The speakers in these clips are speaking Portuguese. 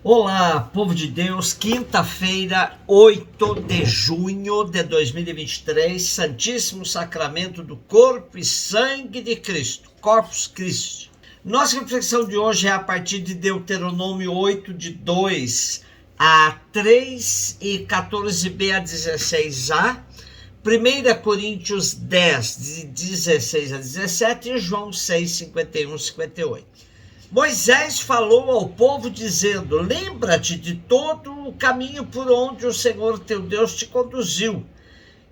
Olá, povo de Deus, quinta-feira, 8 de junho de 2023, Santíssimo Sacramento do Corpo e Sangue de Cristo, Corpus Christi. Nossa reflexão de hoje é a partir de Deuteronômio 8, de 2 a 3 e 14b a 16a, 1 Coríntios 10, de 16 a 17 e João 6, 51 e 58. Moisés falou ao povo dizendo: lembra-te de todo o caminho por onde o Senhor teu Deus te conduziu,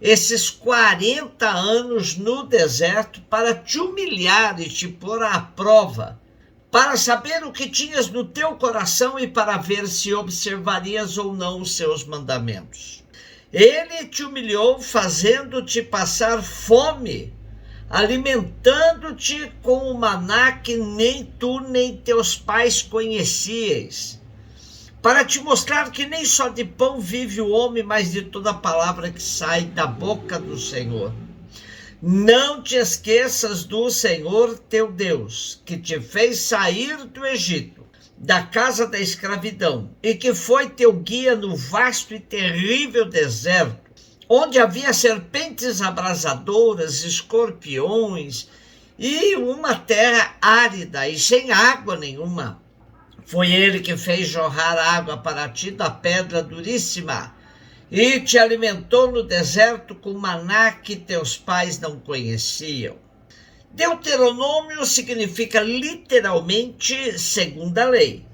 esses 40 anos no deserto, para te humilhar e te pôr à prova, para saber o que tinhas no teu coração e para ver se observarias ou não os seus mandamentos. Ele te humilhou, fazendo-te passar fome, alimentando-te com o maná que nem tu nem teus pais conhecieis, para te mostrar que nem só de pão vive o homem, mas de toda palavra que sai da boca do Senhor. Não te esqueças do Senhor teu Deus, que te fez sair do Egito, da casa da escravidão, e que foi teu guia no vasto e terrível deserto, onde havia serpentes abrasadoras, escorpiões e uma terra árida e sem água nenhuma. Foi ele que fez jorrar água para ti da pedra duríssima e te alimentou no deserto com maná que teus pais não conheciam. Deuteronômio significa literalmente segunda lei.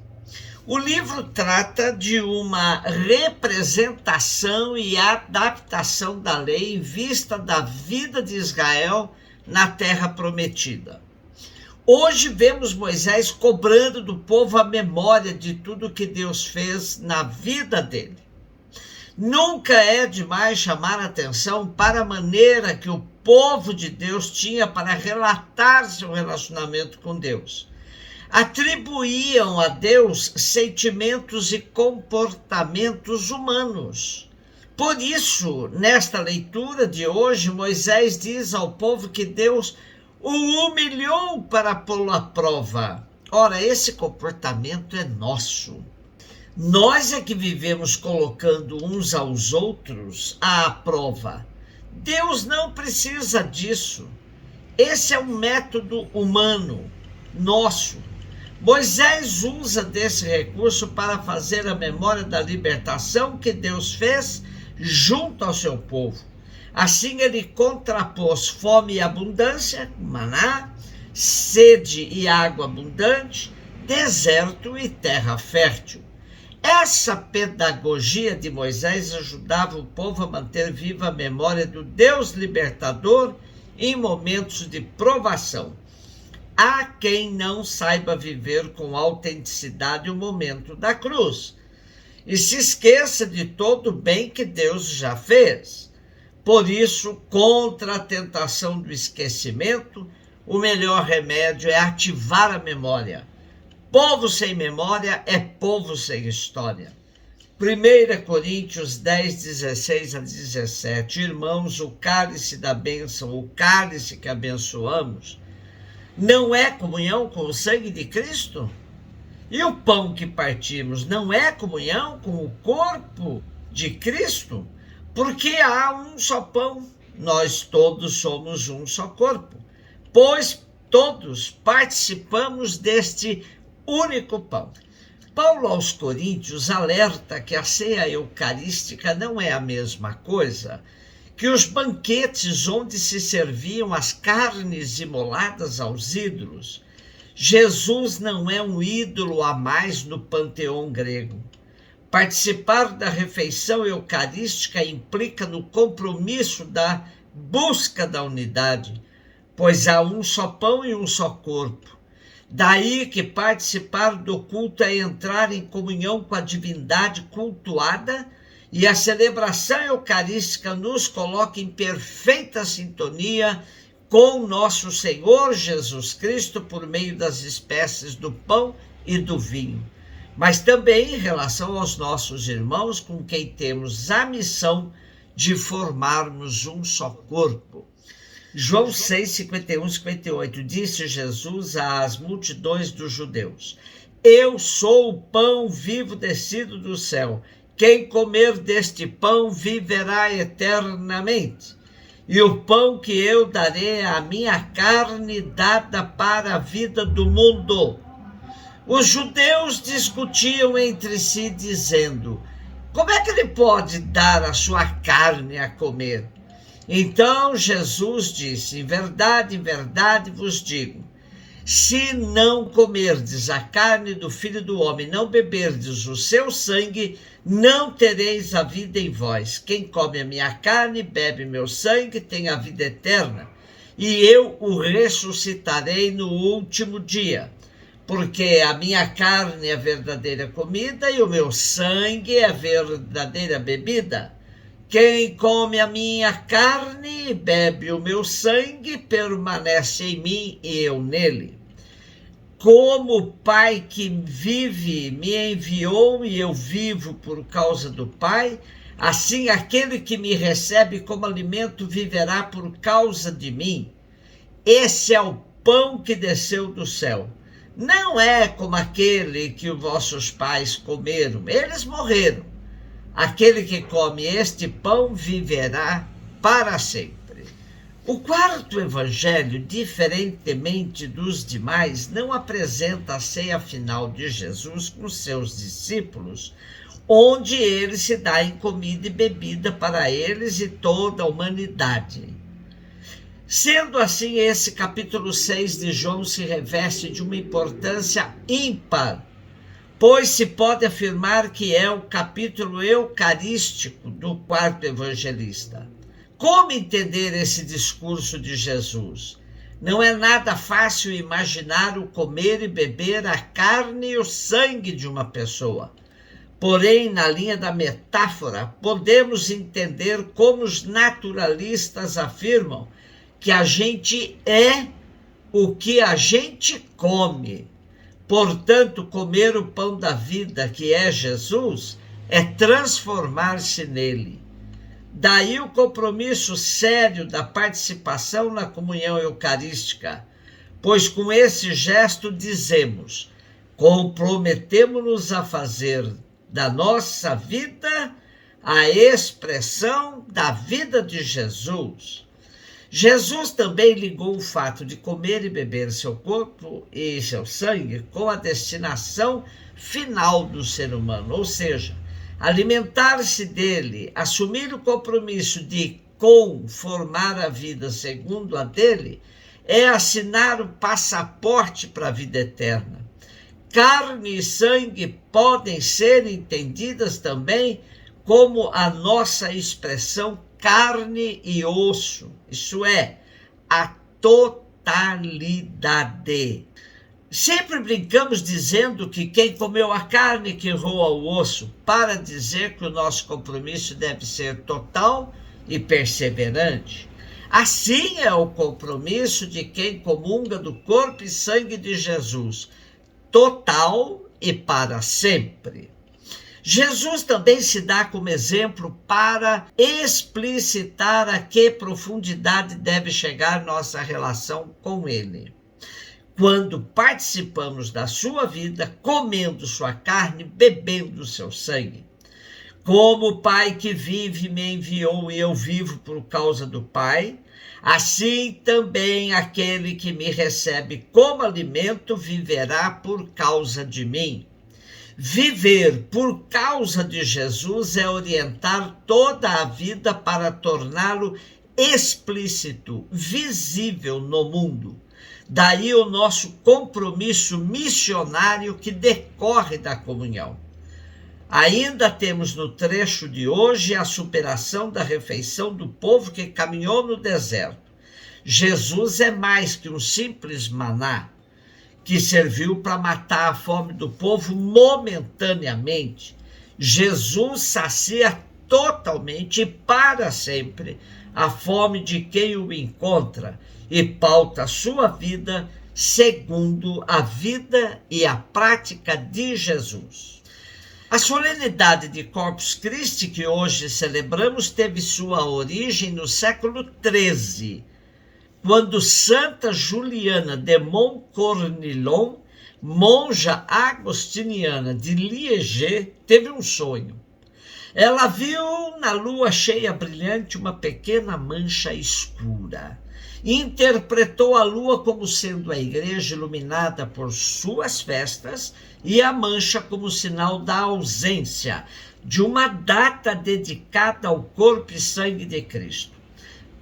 O livro trata de uma representação e adaptação da lei em vista da vida de Israel na terra prometida. Hoje vemos Moisés cobrando do povo a memória de tudo que Deus fez na vida dele. Nunca é demais chamar a atenção para a maneira que o povo de Deus tinha para relatar seu relacionamento com Deus. Atribuíam a Deus sentimentos e comportamentos humanos. Por isso, nesta leitura de hoje, Moisés diz ao povo que Deus o humilhou para pô-lo à prova. Ora, esse comportamento é nosso. Nós é que vivemos colocando uns aos outros à prova. Deus não precisa disso. Esse é um método humano, nosso. Moisés usa desse recurso para fazer a memória da libertação que Deus fez junto ao seu povo. Assim ele contrapôs fome e abundância, maná, sede e água abundante, deserto e terra fértil. Essa pedagogia de Moisés ajudava o povo a manter viva a memória do Deus libertador em momentos de provação. Há quem não saiba viver com autenticidade o momento da cruz e se esqueça de todo o bem que Deus já fez. Por isso, contra a tentação do esquecimento, o melhor remédio é ativar a memória. Povo sem memória é povo sem história. 1 Coríntios 10, 16 a 17. Irmãos, o cálice da bênção, o cálice que abençoamos, não é comunhão com o sangue de Cristo? E o pão que partimos não é comunhão com o corpo de Cristo? Porque há um só pão, nós todos somos um só corpo, pois todos participamos deste único pão. Paulo aos Coríntios alerta que a ceia eucarística não é a mesma coisa que os banquetes onde se serviam as carnes imoladas aos ídolos. Jesus não é um ídolo a mais no panteão grego. Participar da refeição eucarística implica no compromisso da busca da unidade, pois há um só pão e um só corpo. Daí que participar do culto é entrar em comunhão com a divindade cultuada, e a celebração eucarística nos coloca em perfeita sintonia com nosso Senhor Jesus Cristo por meio das espécies do pão e do vinho, mas também em relação aos nossos irmãos com quem temos a missão de formarmos um só corpo. João 6, 51 e 58, disse Jesus às multidões dos judeus: Eu sou o pão vivo descido do céu. Quem comer deste pão viverá eternamente. E o pão que eu darei é a minha carne dada para a vida do mundo. Os judeus discutiam entre si, dizendo: como é que ele pode dar a sua carne a comer? Então Jesus disse: em verdade vos digo, se não comerdes a carne do Filho do Homem, não beberdes o seu sangue, não tereis a vida em vós. Quem come a minha carne, bebe meu sangue, tem a vida eterna, e eu o ressuscitarei no último dia. Porque a minha carne é a verdadeira comida e o meu sangue é a verdadeira bebida. Quem come a minha carne e bebe o meu sangue, permanece em mim e eu nele. Como o Pai que vive me enviou e eu vivo por causa do Pai, assim aquele que me recebe como alimento viverá por causa de mim. Esse é o pão que desceu do céu. Não é como aquele que os vossos pais comeram, eles morreram. Aquele que come este pão viverá para sempre. O quarto evangelho, diferentemente dos demais, não apresenta a ceia final de Jesus com seus discípulos, onde ele se dá em comida e bebida para eles e toda a humanidade. Sendo assim, esse capítulo 6 de João se reveste de uma importância ímpar, pois se pode afirmar que é o capítulo eucarístico do quarto evangelista. Como entender esse discurso de Jesus? Não é nada fácil imaginar o comer e beber a carne e o sangue de uma pessoa. Porém, na linha da metáfora, podemos entender como os naturalistas afirmam que a gente é o que a gente come. Portanto, comer o pão da vida, que é Jesus, é transformar-se nele. Daí o compromisso sério da participação na comunhão eucarística, pois com esse gesto dizemos: comprometemo-nos a fazer da nossa vida a expressão da vida de Jesus. Jesus também ligou o fato de comer e beber seu corpo e seu sangue com a destinação final do ser humano, ou seja, alimentar-se dele, assumir o compromisso de conformar a vida segundo a dele, é assinar o passaporte para a vida eterna. Carne e sangue podem ser entendidas também como a nossa expressão carne e osso, isso é, a totalidade. Sempre brincamos dizendo que quem comeu a carne que roa o osso, para dizer que o nosso compromisso deve ser total e perseverante. Assim é o compromisso de quem comunga do corpo e sangue de Jesus, total e para sempre. Jesus também se dá como exemplo para explicitar a que profundidade deve chegar nossa relação com ele. Quando participamos da sua vida, comendo sua carne, bebendo seu sangue. Como o Pai que vive me enviou e eu vivo por causa do Pai, assim também aquele que me recebe como alimento viverá por causa de mim. Viver por causa de Jesus é orientar toda a vida para torná-lo explícito, visível no mundo. Daí o nosso compromisso missionário que decorre da comunhão. Ainda temos no trecho de hoje a superação da refeição do povo que caminhou no deserto. Jesus é mais que um simples maná que serviu para matar a fome do povo momentaneamente. Jesus sacia totalmente e para sempre a fome de quem o encontra e pauta sua vida segundo a vida e a prática de Jesus. A solenidade de Corpus Christi que hoje celebramos teve sua origem no século XIII, quando Santa Juliana de Montcornillon monja agostiniana de Liege, teve um sonho. Ela viu na lua cheia brilhante uma pequena mancha escura. Interpretou a lua como sendo a igreja iluminada por suas festas e a mancha como sinal da ausência de uma data dedicada ao corpo e sangue de Cristo.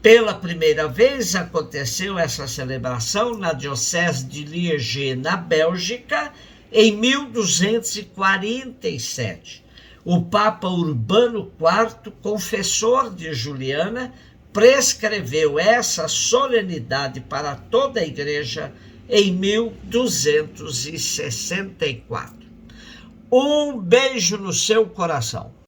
Pela primeira vez aconteceu essa celebração na diocese de Liege, na Bélgica, em 1247. O Papa Urbano IV, confessor de Juliana, prescreveu essa solenidade para toda a igreja em 1264. Um beijo no seu coração.